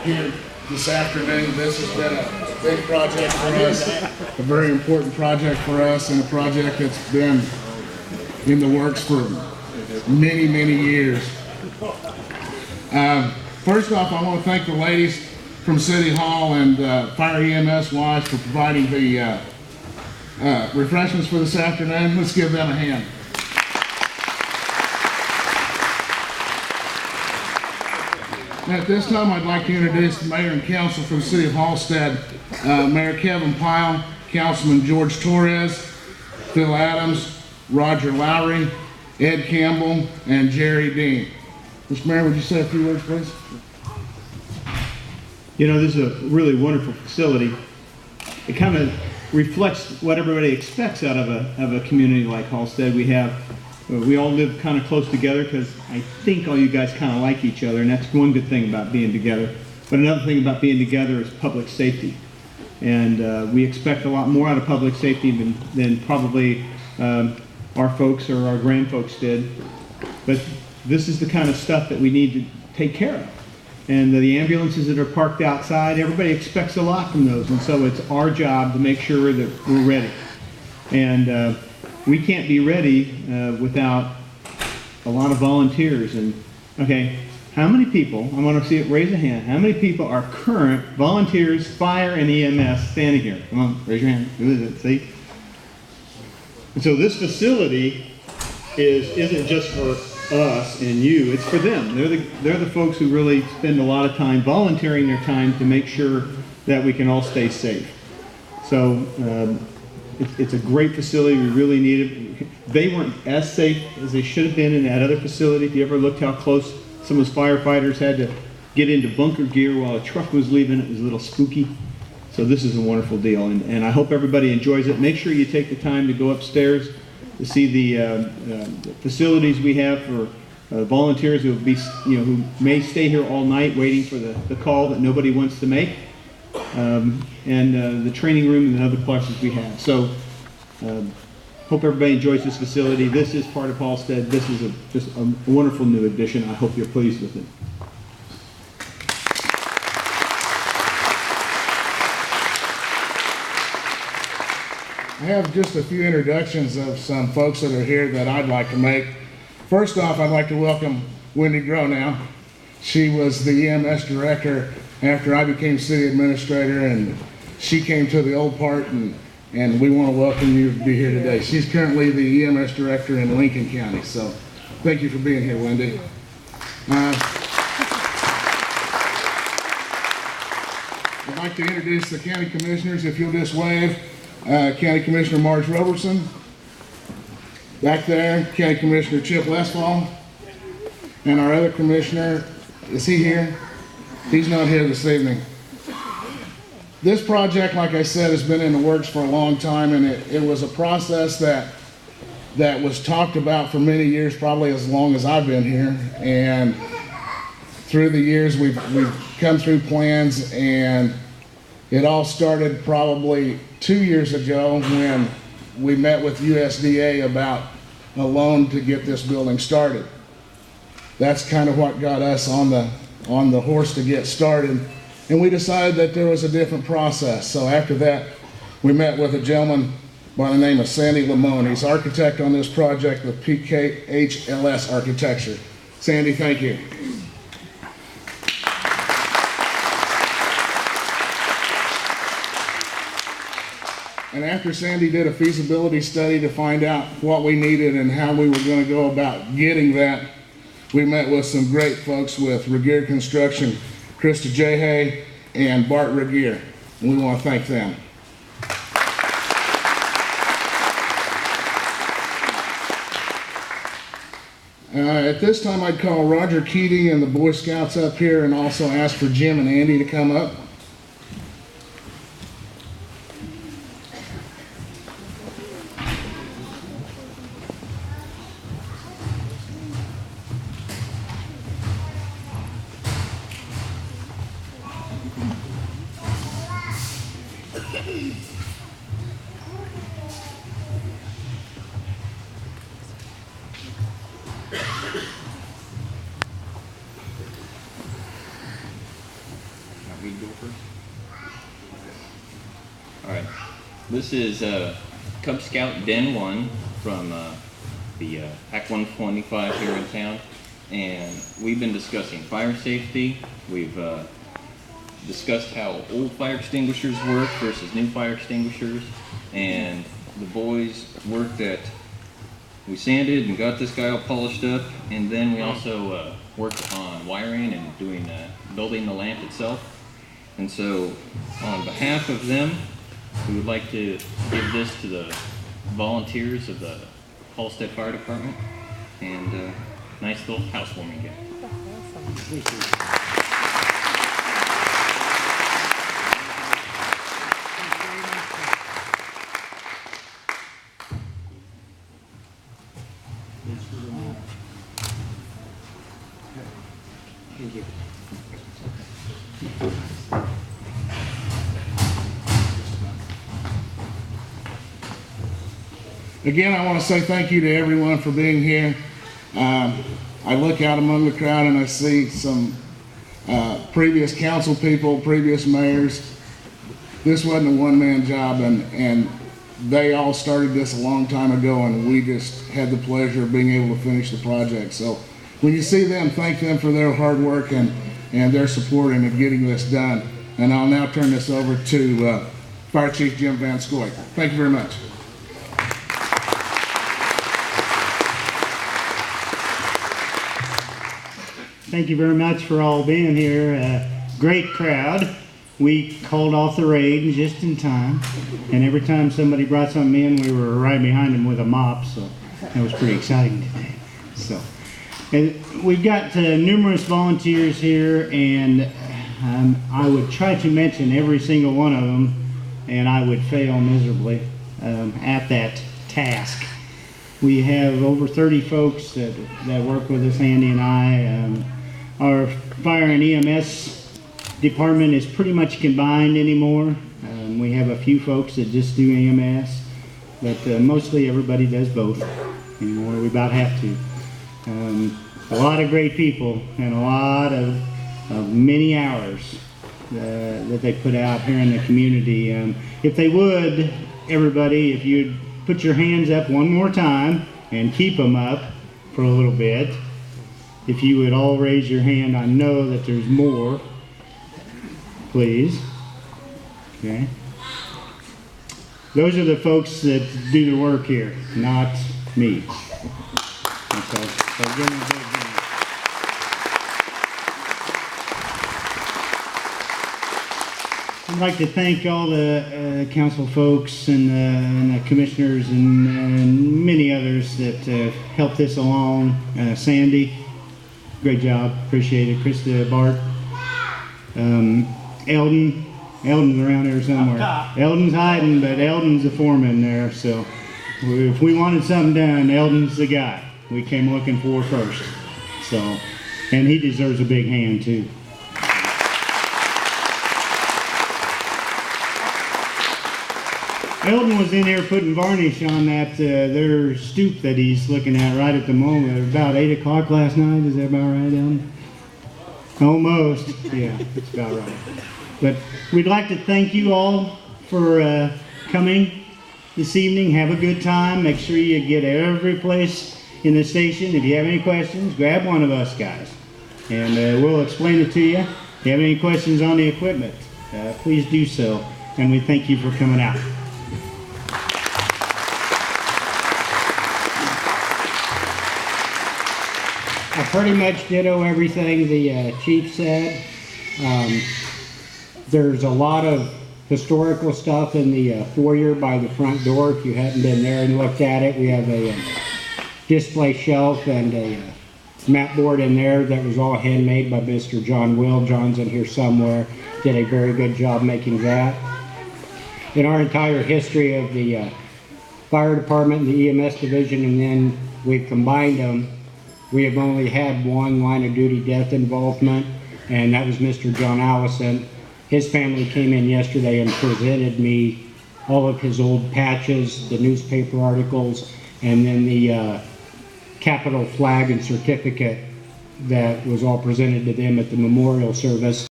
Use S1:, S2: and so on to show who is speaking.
S1: here this afternoon. This has been a big project for us, a very important project for us, and a project that's been in the works for many, many years. First off, I want to thank the ladies from City Hall and Fire EMS Wise for providing the refreshments for this afternoon. Let's give them a hand. At this time, I'd like to introduce the Mayor and Council from the City of Halstead, Mayor Kevin Pyle, Councilman George Torres, Phil Adams, Roger Lowry, Ed Campbell, and Jerry Dean. Mr. Mayor, would you say a few words, please?
S2: You know, this is a really wonderful facility. It kind of reflects what everybody expects out of a community like Halstead. We all live kind of close together because I think all you guys kind of like each other, and that's one good thing about being together. But another thing about being together is public safety. And we expect a lot more out of public safety than probably our folks or our grandfolks did. But this is the kind of stuff that we need to take care of. And the ambulances that are parked outside, everybody expects a lot from those. And so it's our job to make sure that we're ready. And we can't be ready without a lot of volunteers. And okay, how many people, I want to see it, raise a hand, how many people are current volunteers, fire and EMS standing here? Come on, raise your hand. Who is it? See? And so this facility isn't just for us and you, it's for them. They're the folks who really spend a lot of time volunteering their time to make sure that we can all stay safe. So it's a great facility. We really need it. They weren't as safe as they should have been in that other facility. If you ever looked how close some of those firefighters had to get into bunker gear while a truck was leaving, it was a little spooky. So this is a wonderful deal, and I hope everybody enjoys it. Make sure you take the time to go upstairs to see the facilities we have for volunteers who who may stay here all night waiting for the call that nobody wants to make, and the training room and other places we have. So hope everybody enjoys this facility. This is part of Halstead. This is just a wonderful new addition. I hope you're pleased with it.
S1: I have just a few introductions of some folks that are here that I'd like to make. First off, I'd like to welcome Wendy Gronow. She was the EMS director after I became city administrator, and she came to the old part, and we want to welcome you to be here today. She's currently the EMS director in Lincoln County, so thank you for being here, Wendy. I'd like to introduce the county commissioners, if you'll just wave. County Commissioner Marge Robertson. Back there, County Commissioner Chip Westfall. And our other commissioner, is he here? He's not here this evening. This project, like I said, has been in the works for a long time, and it was a process that was talked about for many years, probably as long as I've been here. And through the years, we've come through plans, and it all started probably 2 years ago when we met with USDA about a loan to get this building started. That's kind of what got us on the horse to get started, and we decided that there was a different process. So after that, we met with a gentleman by the name of Sandy Lamone. He's architect on this project with PKHLS Architecture. Sandy, thank you. And after Sandy did a feasibility study to find out what we needed and how we were going to go about getting that, we met with some great folks with Regier Construction, Krista Jahay and Bart Regier, and we want to thank them. At this time, I'd call Roger Keating and the Boy Scouts up here and also ask for Jim and Andy to come up.
S3: We go first. All right. This is Cub Scout Den 1 from the Act 125 here in town, and we've been discussing fire safety. We've discussed how old fire extinguishers work versus new fire extinguishers, and the boys worked at, we sanded and got this guy all polished up, and then we also worked on wiring and doing building the lamp itself. And so on behalf of them, we would like to give this to the volunteers of the Halstead Fire Department, and nice little housewarming gift.
S4: Thank you.
S1: Again, I want to say thank you to everyone for being here. I look out among the crowd and I see some previous council people, previous mayors. This wasn't a one-man job, and they all started this a long time ago, and we just had the pleasure of being able to finish the project. So when you see them, thank them for their hard work and their support in getting this done. And I'll now turn this over to Fire Chief Jim Van Scoy. Thank you very much.
S4: Thank you very much for all being here. Great crowd. We called off the raid just in time, and every time somebody brought something in, we were right behind them with a mop, so that was pretty exciting today. So, and we've got numerous volunteers here, and I would try to mention every single one of them, and I would fail miserably at that task. We have over 30 folks that work with us, Andy and I. Our fire and EMS department is pretty much combined anymore. We have a few folks that just do EMS, but mostly everybody does both anymore. We about have to. A lot of great people and a lot of many hours that they put out here in the community. If they would, everybody, if you'd put your hands up one more time and keep them up for a little bit. If you would all raise your hand, I know that there's more, please. Okay. Those are the folks that do the work here, not me. Okay. So give them a big hand. I'd like to thank all the council folks and the commissioners and many others that helped this along. Sandy, great job, appreciate it. Krista, Bart, Eldon's around there somewhere. Eldon's hiding, but Eldon's the foreman there, so if we wanted something done, Eldon's the guy we came looking for first. So, and he deserves a big hand too. Eldon was in there putting varnish on that their stoop that he's looking at right at the moment. About 8 o'clock last night. Is that about right, Eldon? Almost. Yeah, that's about right. But we'd like to thank you all for coming this evening. Have a good time. Make sure you get every place in the station. If you have any questions, grab one of us guys, and we'll explain it to you. If you have any questions on the equipment, please do so. And we thank you for coming out. I pretty much ditto everything the chief said. There's a lot of historical stuff in the foyer by the front door. If you haven't been there and looked at it, we have a display shelf and a mat board in there that was all handmade by Mr. John Will. John's in here somewhere. Did a very good job making that. In our entire history of the fire department and the EMS division, and then we've combined them, we have only had one line of duty death involvement, and that was Mr. John Allison. His family came in yesterday and presented me all of his old patches, the newspaper articles, and then the Capitol flag and certificate that was all presented to them at the memorial service.